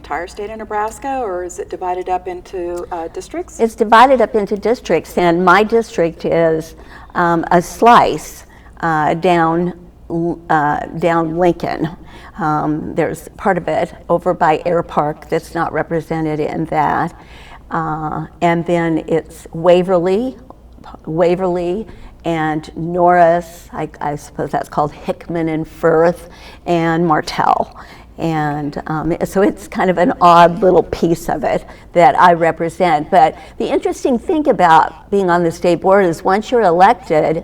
entire state of Nebraska, or is it divided up into districts? It's divided up into districts, and my district is a slice down Lincoln. There's part of it over by Air Park that's not represented in that. And then it's Waverly, and Norris, I suppose that's called Hickman and Firth, and Martell. And so it's kind of an odd little piece of it that I represent. But the interesting thing about being on the state board is once you're elected,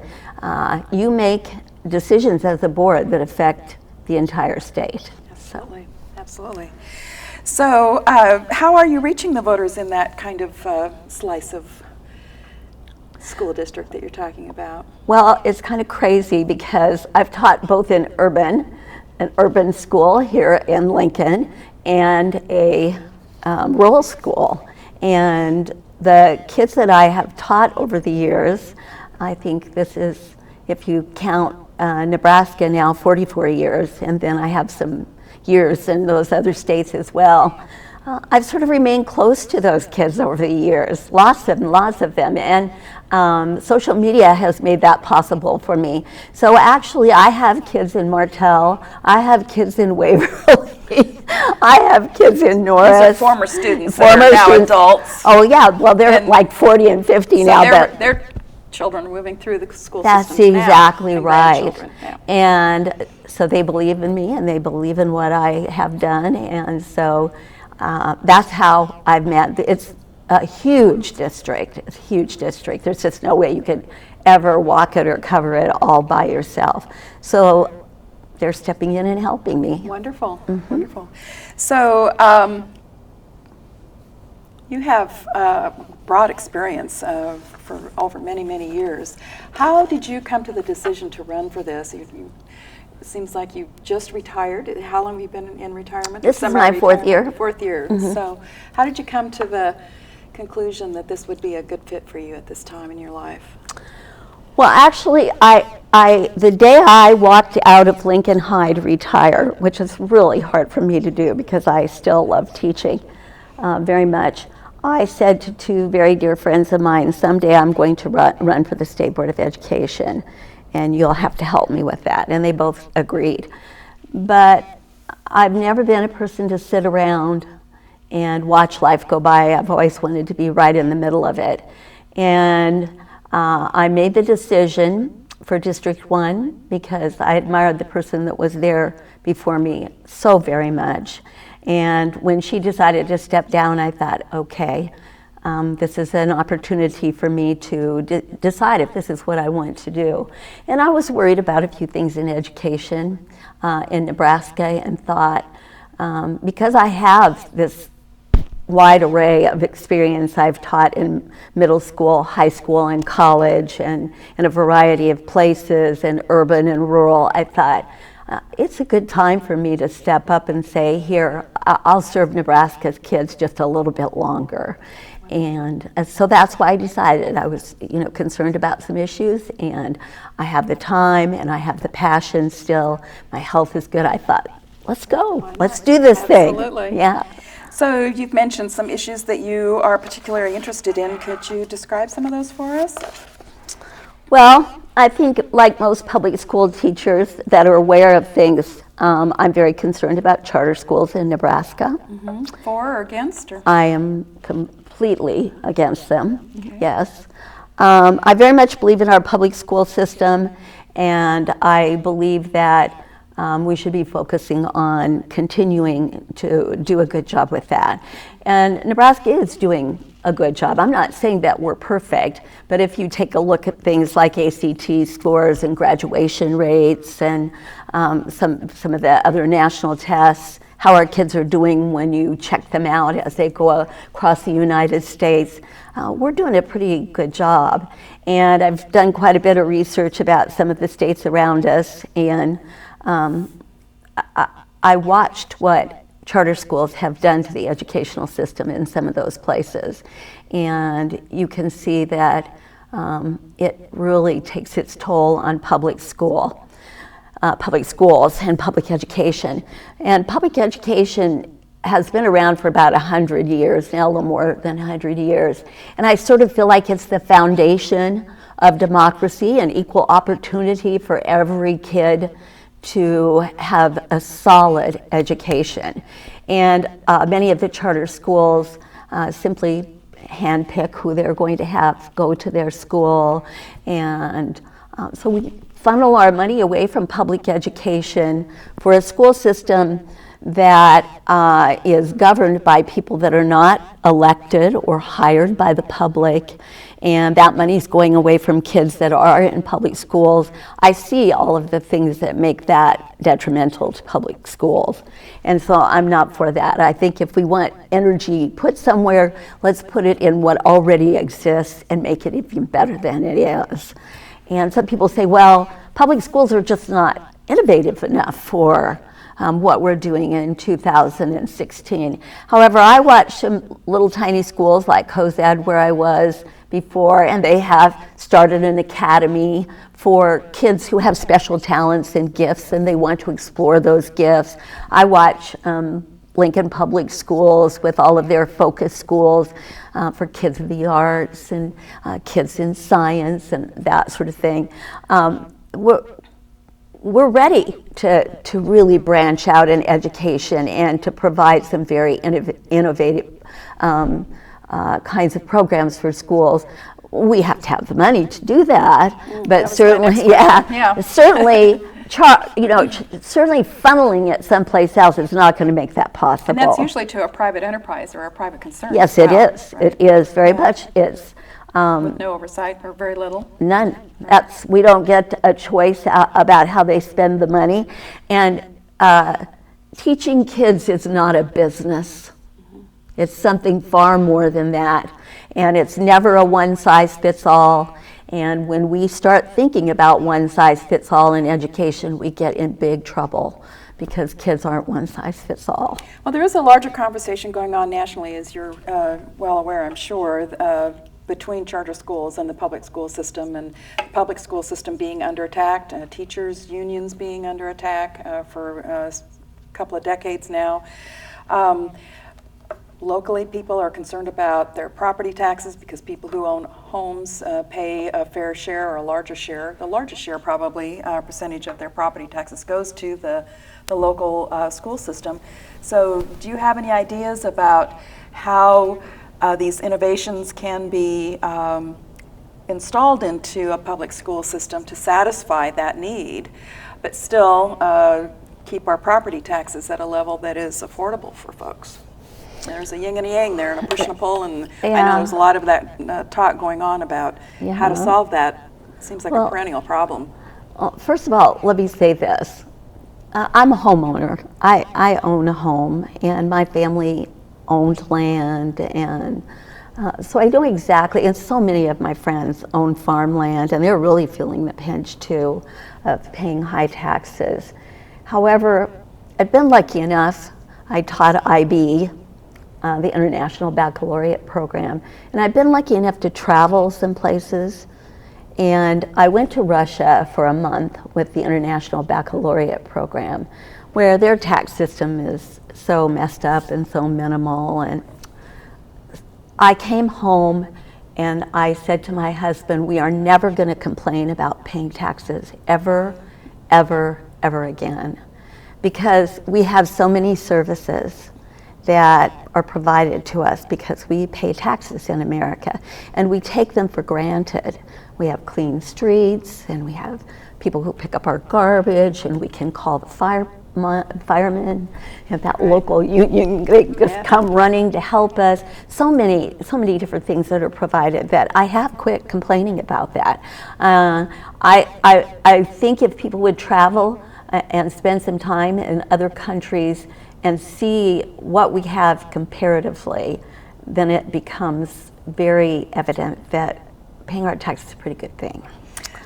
you make decisions as a board that affect the entire state. Absolutely, absolutely. So how are you reaching the voters in that kind of slice of school district that you're talking about? Well, it's kind of crazy because I've taught both in an urban school here in Lincoln and a rural school. And the kids that I have taught over the years, I think this is, if you count Nebraska now, 44 years, and then I have some years in those other states as well. I've sort of remained close to those kids over the years, lots of them, and social media has made that possible for me. So actually I have kids in Martell, I have kids in Waverly, I have kids in Norris. These are former students that are now adults. Oh yeah, well they're like 40 and 50 so now. Their children are moving through the school That's systems exactly now, right. Yeah. And so they believe in me and they believe in what I have done, and so that's how I've met. It's a huge district. It's a huge district. There's just no way you could ever walk it or cover it all by yourself. So they're stepping in and helping me. Wonderful, wonderful. So you have broad experience for over many, many years. How did you come to the decision to run for this? It seems like you just retired. How long have you been in retirement? This is my fourth year. Fourth year. So how did you come to the conclusion that this would be a good fit for you at this time in your life? Well, actually, the day I walked out of Lincoln High to retire, which is really hard for me to do because I still love teaching very much, I said to two very dear friends of mine, someday I'm going to run for the State Board of Education, and you'll have to help me with that. And they both agreed. But I've never been a person to sit around and watch life go by. I've always wanted to be right in the middle of it. And I made the decision for District 1 because I admired the person that was there before me so very much. And when she decided to step down, I thought, okay, this is an opportunity for me to decide if this is what I want to do. And I was worried about a few things in education in Nebraska and thought, because I have this wide array of experience, I've taught in middle school, high school, and college, and in a variety of places, and urban and rural, I thought, it's a good time for me to step up and say, here, I'll serve Nebraska's kids just a little bit longer. And so that's why I decided. I was, concerned about some issues, and I have the time and I have the passion still. My health is good. I thought, let's go. Let's do this thing. Absolutely. Yeah. So you've mentioned some issues that you are particularly interested in. Could you describe some of those for us? Well, I think like most public school teachers that are aware of things, I'm very concerned about charter schools in Nebraska. For or against? Or? I am completely against them, yes. I very much believe in our public school system, and I believe that we should be focusing on continuing to do a good job with that. And Nebraska is doing a good job. I'm not saying that we're perfect, but if you take a look at things like ACT scores and graduation rates and some of the other national tests, how our kids are doing when you check them out as they go across the United States, we're doing a pretty good job. And I've done quite a bit of research about some of the states around us, and I watched what charter schools have done to the educational system in some of those places. And you can see that it really takes its toll on public schools and public education. And public education has been around for about 100 years, now a little more than 100 years. And I sort of feel like it's the foundation of democracy and equal opportunity for every kid to have a solid education. And many of the charter schools simply handpick who they're going to have go to their school. And so we funnel our money away from public education for a school system that is governed by people that are not elected or hired by the public, and that money's going away from kids that are in public schools. I see all of the things that make that detrimental to public schools, and so I'm not for that. I think if we want energy put somewhere, let's put it in what already exists and make it even better than it is. And some people say, well, public schools are just not innovative enough for what we're doing in 2016. However, I watch some little tiny schools like COSED where I was before, and they have started an academy for kids who have special talents and gifts and they want to explore those gifts. I watch Lincoln Public Schools with all of their focus schools for kids of the arts and kids in science and that sort of thing. We're ready to really branch out in education and to provide some very innovative kinds of programs for schools. We have to have the money to do that, but certainly, certainly, certainly funneling it someplace else is not going to make that possible. And that's usually to a private enterprise or a private concern. Yes, it is. Right? It is very much is. With no oversight or very little? None. We don't get a choice about how they spend the money. And teaching kids is not a business. It's something far more than that. And it's never a one-size-fits-all. And when we start thinking about one-size-fits-all in education, we get in big trouble because kids aren't one-size-fits-all. Well, there is a larger conversation going on nationally, as you're well aware, I'm sure, between charter schools and the public school system, and the public school system being under attack, teachers' unions being under attack for a couple of decades now. Locally, people are concerned about their property taxes because people who own homes pay a fair share or a larger share. The largest share, probably, percentage of their property taxes goes to the local school system. So do you have any ideas about how these innovations can be installed into a public school system to satisfy that need, but still keep our property taxes at a level that is affordable for folks? There's a yin and a yang there, and a push and a pull, and I know there's a lot of that talk going on about how to solve that. It seems like a perennial problem. Well, first of all, let me say this. I'm a homeowner. I own a home, and my family owned land, and so I know exactly, and so many of my friends own farmland, and they're really feeling the pinch too of paying high taxes. However, I've been lucky enough. I taught IB, the International Baccalaureate Program, and I've been lucky enough to travel some places. And I went to Russia for a month with the International Baccalaureate Program, where their tax system is so messed up and so minimal. And I came home and I said to my husband, we are never going to complain about paying taxes ever, ever, ever again, because we have so many services that are provided to us because we pay taxes in America, and we take them for granted. We have clean streets, and we have people who pick up our garbage, and we can call the firemen, and that local union, they just come running to help us. So many different things that are provided that I have quit complaining about that. I think if people would travel and spend some time in other countries and see what we have comparatively, then it becomes very evident that paying our taxes is a pretty good thing.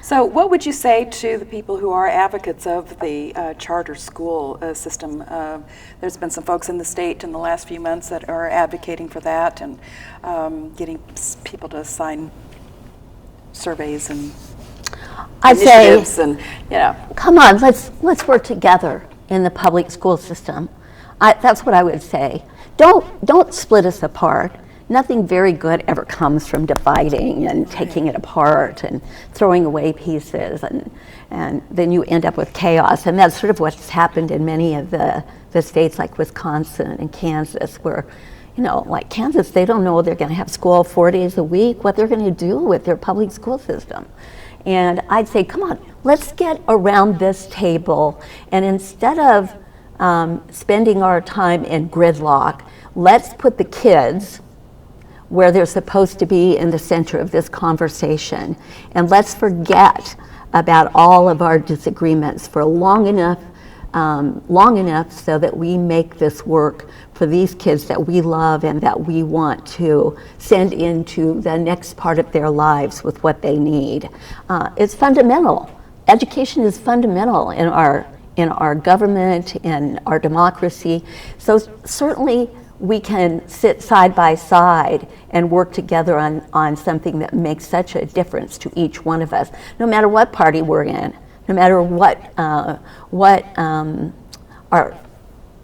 So what would you say to the people who are advocates of the charter school system? There's been some folks in the state in the last few months that are advocating for that, and getting people to sign surveys and initiatives, and come on, let's work together in the public school system. That's what I would say. Don't split us apart. Nothing very good ever comes from dividing and taking it apart and throwing away pieces, and then you end up with chaos. And that's sort of what's happened in many of the states like Wisconsin and Kansas, where, like Kansas, they don't know they're going to have school 4 days a week, what they're going to do with their public school system. And I'd say, come on, let's get around this table, and instead of spending our time in gridlock, let's put the kids where they're supposed to be in the center of this conversation. And let's forget about all of our disagreements for long enough so that we make this work for these kids that we love and that we want to send into the next part of their lives with what they need. It's fundamental. Education is fundamental in our government, in our democracy. So certainly we can sit side by side and work together on something that makes such a difference to each one of us, no matter what party we're in, no matter what our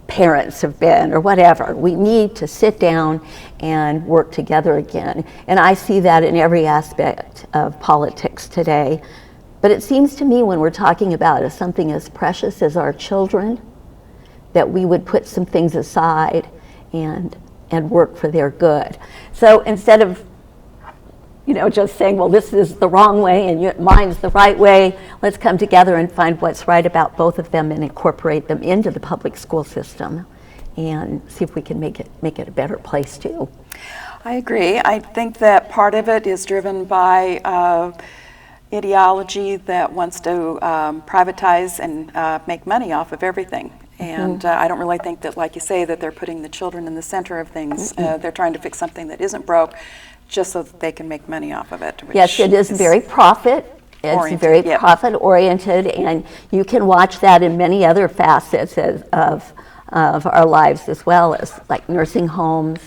parents have been or whatever. We need to sit down and work together again. And I see that in every aspect of politics today. But it seems to me when we're talking about something as precious as our children, that we would put some things aside and work for their good. So instead of just saying, well, this is the wrong way and mine's the right way, let's come together and find what's right about both of them and incorporate them into the public school system and see if we can make it a better place too. I agree. I think that part of it is driven by ideology that wants to privatize and make money off of everything. And I don't really think that, like you say, that they're putting the children in the center of things. They're trying to fix something that isn't broke just so that they can make money off of it. Yes, it is very profit. It's very profit oriented, and you can watch that in many other facets of our lives as well, as like nursing homes.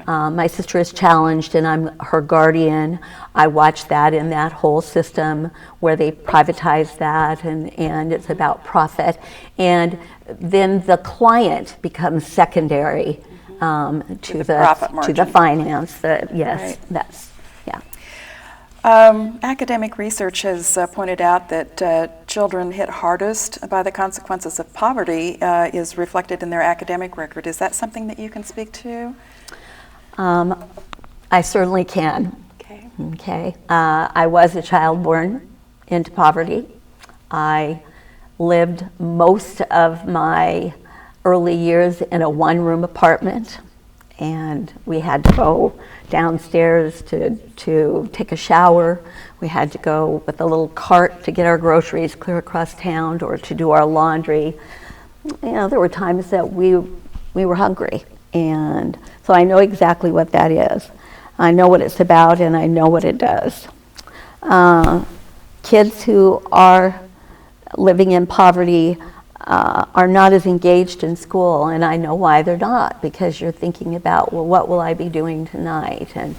My sister is challenged and I'm her guardian. I watch that in that whole system where they privatize that and it's about profit. And then the client becomes secondary to the finance. Yes, right. Academic research has pointed out that children hit hardest by the consequences of poverty is reflected in their academic record. Is that something that you can speak to? I certainly can. Okay. I was a child born into poverty. I lived most of my early years in a one-room apartment, and we had to go downstairs to take a shower. We had to go with a little cart to get our groceries clear across town or to do our laundry. There were times that we were hungry. And so I know exactly what that is. I know what it's about and I know what it does. Kids who are living in poverty are not as engaged in school, and I know why they're not, because you're thinking about, well, what will I be doing tonight? And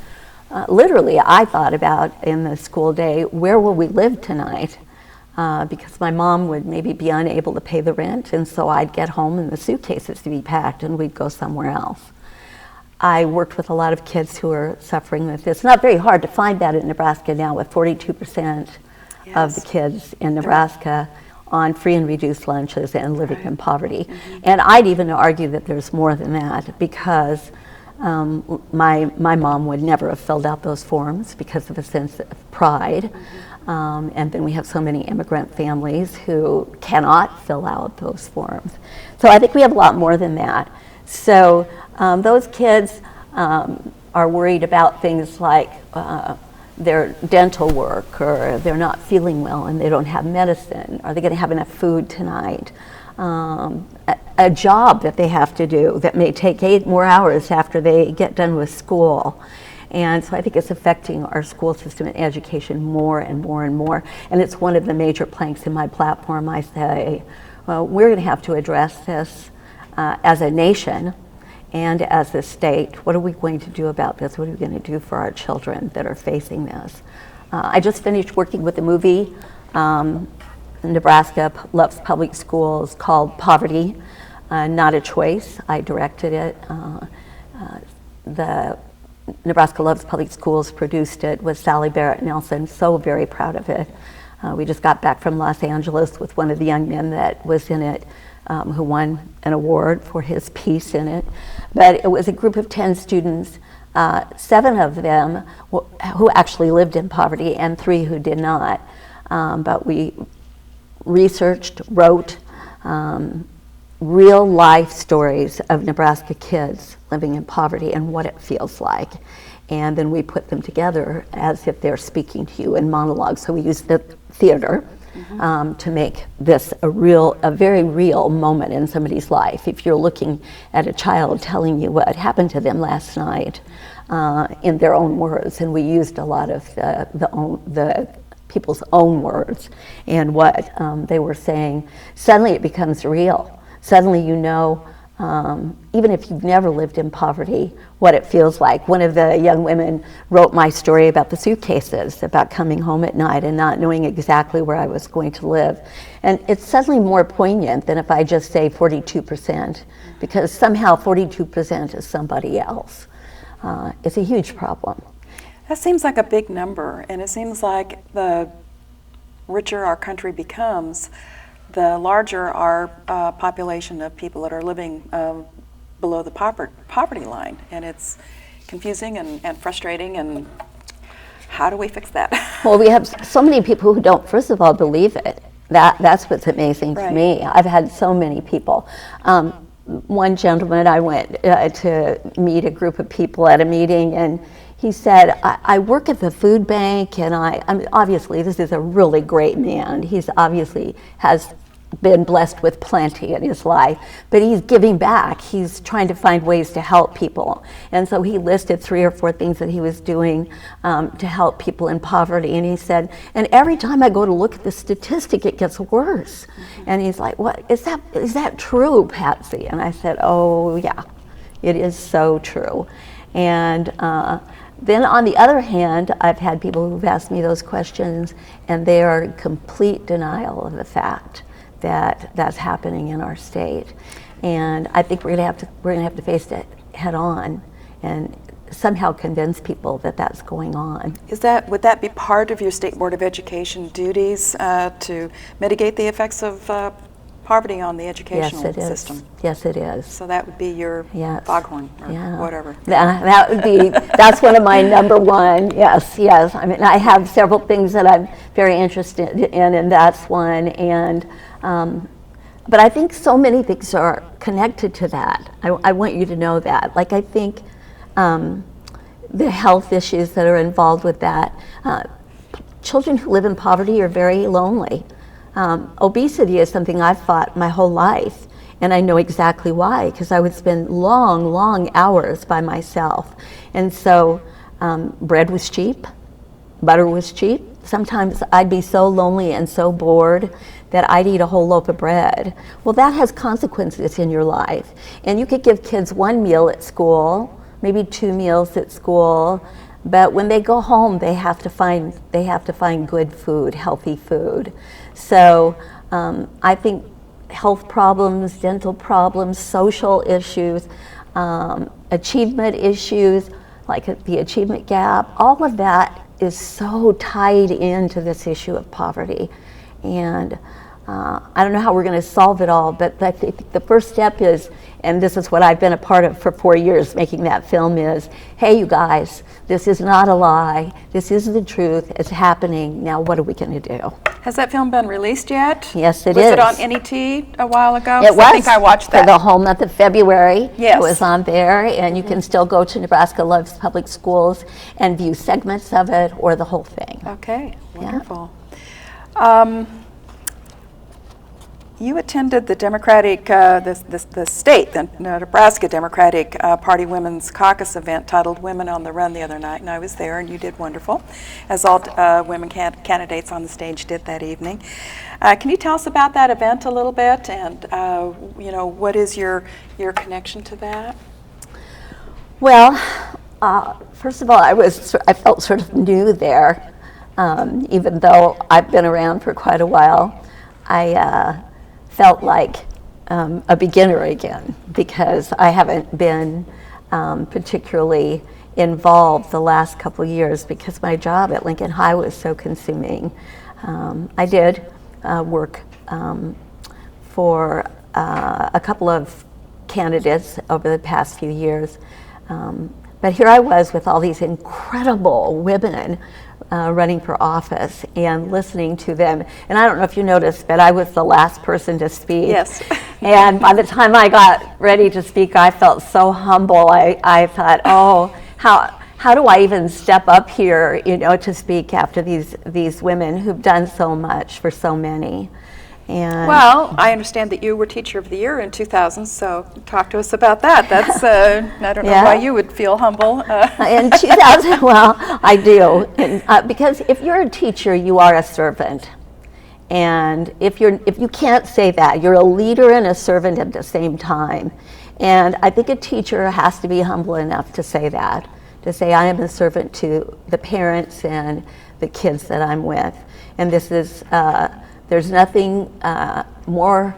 literally I thought about in the school day, where will we live tonight? Because my mom would maybe be unable to pay the rent, and so I'd get home and the suitcases to be packed and we'd go somewhere else. I worked with a lot of kids who are suffering with this. It's not very hard to find that in Nebraska now, with 42% of the kids in Nebraska on free and reduced lunches and living in poverty. And I'd even argue that there's more than that, because my mom would never have filled out those forms because of a sense of pride. And then we have so many immigrant families who cannot fill out those forms. So I think we have a lot more than that. So those kids are worried about things like their dental work, or they're not feeling well and they don't have medicine. Are they going to have enough food tonight? A job that they have to do that may take 8 more hours after they get done with school. And so I think it's affecting our school system and education more and more and more. And it's one of the major planks in my platform. I say, well, we're going to have to address this as a nation and as a state. What are we going to do about this? What are we going to do for our children that are facing this? I just finished working with a movie. Nebraska loves public schools, called Poverty. not a choice. I directed it. The Nebraska Loves Public Schools produced it with Sally Barrett Nelson, so very proud of it. We just got back from Los Angeles with one of the young men that was in it, who won an award for his piece in it. But it was a group of 10 students, 7 of them who actually lived in poverty and 3 who did not. But we researched, wrote real life stories of Nebraska kids living in poverty and what it feels like. And then we put them together as if they're speaking to you in monologues. So we used the theater to make this a very real moment in somebody's life. If you're looking at a child telling you what happened to them last night in their own words, and we used a lot of the people's own words and what they were saying, suddenly it becomes real. Suddenly you know, even if you've never lived in poverty, what it feels like. One of the young women wrote my story about the suitcases, about coming home at night and not knowing exactly where I was going to live. And it's suddenly more poignant than if I just say 42%, because somehow 42% is somebody else. It's a huge problem. That seems like a big number, and it seems like the richer our country becomes, the larger our population of people that are living below the poverty line. And it's confusing and frustrating, and how do we fix that? Well, we have so many people who don't, first of all, believe it. That's what's amazing to me. I've had so many people. One gentleman, I went to meet a group of people at a meeting, and he said, I work at the food bank, and I mean, obviously this is a really great man. He's obviously has been blessed with plenty in his life, but he's giving back. He's trying to find ways to help people. And so he listed 3 or 4 things that he was doing to help people in poverty. And he said, and every time I go to look at the statistic, it gets worse. And he's like, what, is that true, Patsy? And I said, oh yeah, it is so true. And then on the other hand, I've had people who've asked me those questions, and they are in complete denial of the fact that that's happening in our state. And I think we're gonna have to face it head on and somehow convince people that that's going on. Would that be part of your State Board of Education duties to mitigate the effects of poverty on the educational system? Yes, it is. So that would be your foghorn or whatever. That would be, that's one of my number one, yes. I mean, I have several things that I'm very interested in, and that's one. And but I think so many things are connected to that. I want you to know that. Like, I think the health issues that are involved with that. Children who live in poverty are very lonely. Obesity is something I've fought my whole life, and I know exactly why, because I would spend long hours by myself. And so bread was cheap, butter was cheap. Sometimes I'd be so lonely and so bored that I'd eat a whole loaf of bread. Well, that has consequences in your life. And you could give kids 1 meal at school, maybe 2 meals at school, but when they go home, they have to find good food, healthy food. So I think health problems, dental problems, social issues, achievement issues, like the achievement gap, all of that is so tied into this issue of poverty. And I don't know how we're going to solve it all, but I think the first step is, and this is what I've been a part of for 4 years making that film, is, hey, you guys, this is not a lie. This is the truth. It's happening. Now what are we going to do? Has that film been released yet? Yes, it is. Was it on NET a while ago? It was. I think I watched that. For the whole month of February. Yes. It was on there, and you can still go to Nebraska Loves Public Schools and view segments of it or the whole thing. Okay, wonderful. You attended the Democratic, the state, the Nebraska Democratic Party Women's Caucus event titled Women on the Run the other night, and I was there, and you did wonderful, as all women candidates on the stage did that evening. Can you tell us about that event a little bit, and what is your connection to that? Well, first of all, I felt sort of new there, even though I've been around for quite a while. I felt like a beginner again, because I haven't been particularly involved the last couple of years because my job at Lincoln High was so consuming. I did work for a couple of candidates over the past few years, but here I was with all these incredible women running for office and listening to them. And I don't know if you noticed, but I was the last person to speak. Yes. And by the time I got ready to speak, I felt so humble. I thought, oh, how do I even step up here, to speak after these women who've done so much for so many. And well, I understand that you were Teacher of the Year in 2000, so talk to us about that. That's I don't know why you would feel humble. In 2000, well, I do, because if you're a teacher, you are a servant, and if you can't say that, you're a leader and a servant at the same time. And I think a teacher has to be humble enough to say that, to say I am a servant to the parents and the kids that I'm with, and this is. There's nothing more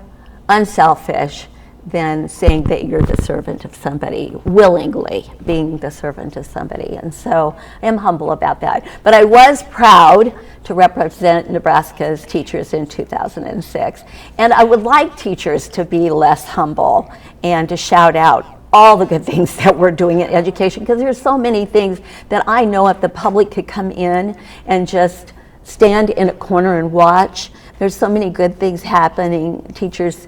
unselfish than saying that you're the servant of somebody, willingly being the servant of somebody. And so I am humble about that. But I was proud to represent Nebraska's teachers in 2006. And I would like teachers to be less humble and to shout out all the good things that we're doing in education, because there's so many things that I know if the public could come in and just stand in a corner and watch. There's so many good things happening. Teachers,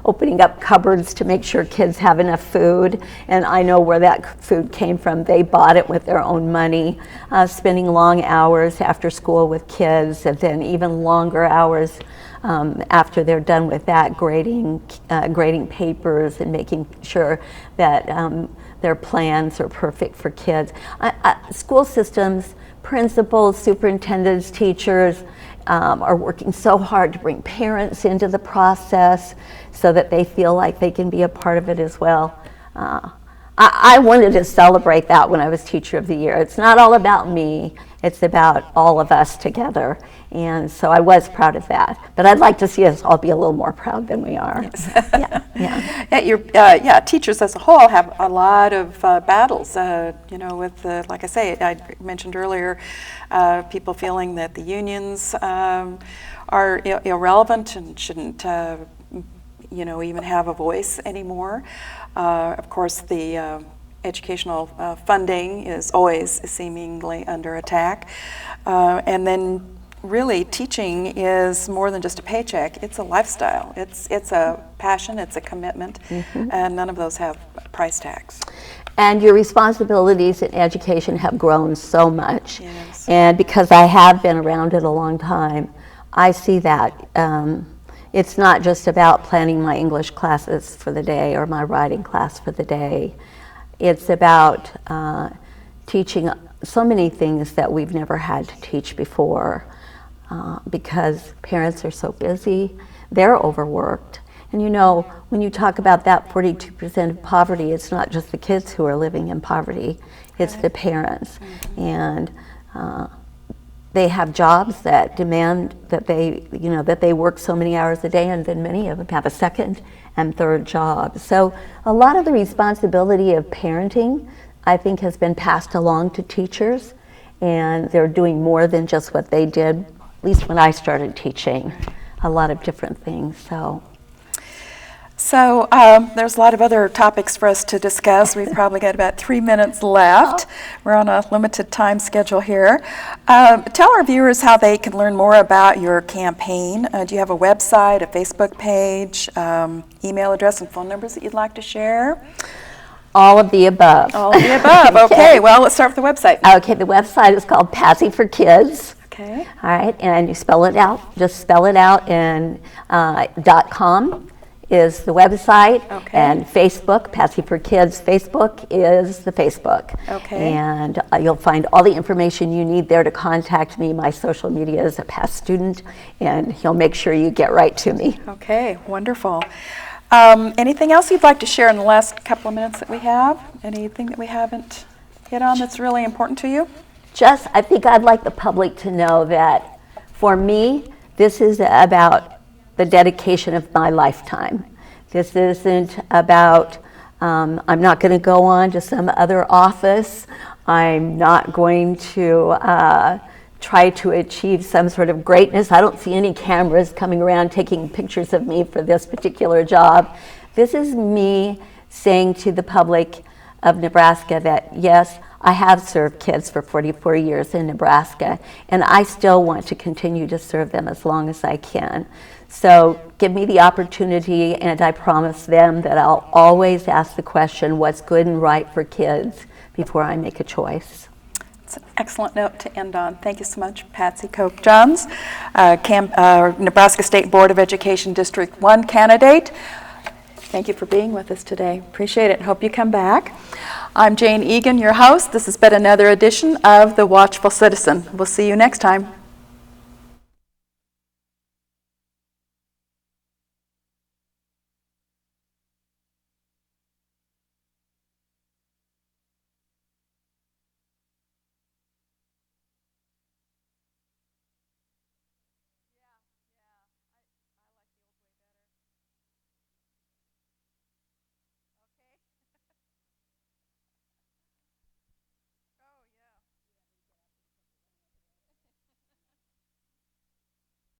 opening up cupboards to make sure kids have enough food, and I know where that food came from. They bought it with their own money, spending long hours after school with kids, and then even longer hours after they're done with that, grading papers and making sure that their plans are perfect for kids. School systems, principals, superintendents, teachers are working so hard to bring parents into the process so that they feel like they can be a part of it as well. I wanted to celebrate that when I was Teacher of the Year. It's not all about me, it's about all of us together. And so I was proud of that. But I'd like to see us all be a little more proud than we are. Yeah, teachers as a whole have a lot of battles, with, like I say, I mentioned earlier, people feeling that the unions are irrelevant and shouldn't, even have a voice anymore. Of course, the educational funding is always seemingly under attack. And then really teaching is more than just a paycheck. It's a lifestyle. It's a passion, it's a commitment, and none of those have price tags. And your responsibilities in education have grown so much. Yes. And because I have been around it a long time, I see that. It's not just about planning my English classes for the day or my writing class for the day. It's about teaching so many things that we've never had to teach before because parents are so busy, they're overworked. And when you talk about that 42% of poverty, it's not just the kids who are living in poverty, it's the parents. And they have jobs that demand that they work so many hours a day, and then many of them have a second and third job. So a lot of the responsibility of parenting, I think, has been passed along to teachers, and they're doing more than just what they did, at least when I started teaching, a lot of different things. So there's a lot of other topics for us to discuss. We've probably got about 3 minutes left. We're on a limited time schedule here. Tell our viewers how they can learn more about your campaign. Do you have a website, a Facebook page, email address, and phone numbers that you'd like to share? All of the above. All of the above. Okay, well, let's start with the website. Okay, the website is called Patsy for Kids. Okay. All right, and you spell it out. Just spell it out, and .com is the website. Okay. And Facebook, Patsy for Kids Facebook is the Facebook. Okay. And you'll find all the information you need there to contact me. My social media is a past student, and he'll make sure you get right to me. Okay, wonderful. Anything else you'd like to share in the last couple of minutes that we have? Anything that we haven't hit on that's really important to you? I think I'd like the public to know that for me, this is about the dedication of my lifetime. This isn't about, I'm not going to go on to some other office. I'm not going to try to achieve some sort of greatness. I don't see any cameras coming around taking pictures of me for this particular job. This is me saying to the public of Nebraska that, yes, I have served kids for 44 years in Nebraska, and I still want to continue to serve them as long as I can. So give me the opportunity, and I promise them that I'll always ask the question, what's good and right for kids, before I make a choice. It's an excellent note to end on. Thank you so much, Patsy Koch Johns, Nebraska State Board of Education District 1 candidate. Thank you for being with us today. Appreciate it. Hope you come back. I'm Jane Egan, your host. This has been another edition of the Watchful Citizen. We'll see you next time.